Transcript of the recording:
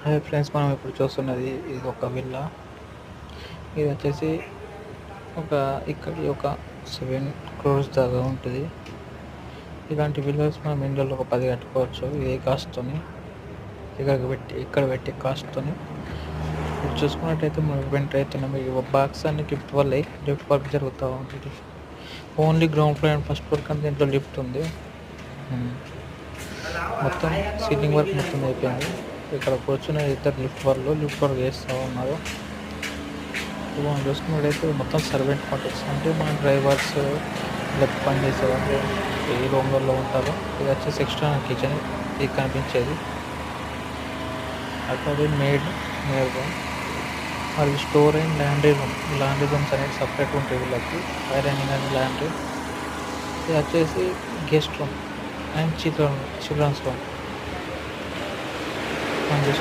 Hi friends, మనం ఇప్పుడు చూస్తున్నది ఇది ఒక విల్లా. ఇది వచ్చేసి ఇక్కడి ఒక 7 crores దాకా ఉంటుంది. ఇలాంటి విల్లాస్ మనం ఇండియాలో ఒక 10 కట్టుకోవచ్చు. ఇదే కాస్ట్తోని ఇక్కడ పెట్టి కాస్ట్తోని ఇప్పుడు చూసుకున్నట్టయితే మనం వెంటర్ అవుతున్నాం. ఈ బాక్స్ అన్ని లిఫ్ట్ వర్క్ జరుగుతూ ఉంటుంది. Only ground floor and first floor కానీ దీంట్లో లిఫ్ట్ ఉంది. మొత్తం సీలింగ్ వర్క్ మొత్తం అయిపోయింది. ఇక్కడ కూర్చున్న ఇద్దరు లిఫ్ట్ వర్క్ చేస్తూ ఉన్నారు. ఇప్పుడు మనం చూసుకున్నట్టయితే మొత్తం సర్వెంట్ క్వార్టర్స్, అంటే మన డ్రైవర్స్ లేకపోతే పని చేసేవాళ్ళు ఈ రూమ్లలో ఉంటారు. ఇది వచ్చేసి ఎక్స్ట్రా కిచెన్ ఇది కనిపించేది. అక్కడ మేడ్ రూమ్ మరియు స్టోర్ అండ్ లాండ్రీ రూమ్స్ అనేవి సపరేట్ ఉంటాయి వీళ్ళకి. Ironing and laundry. ఇది వచ్చేసి guest room and children's room. మనం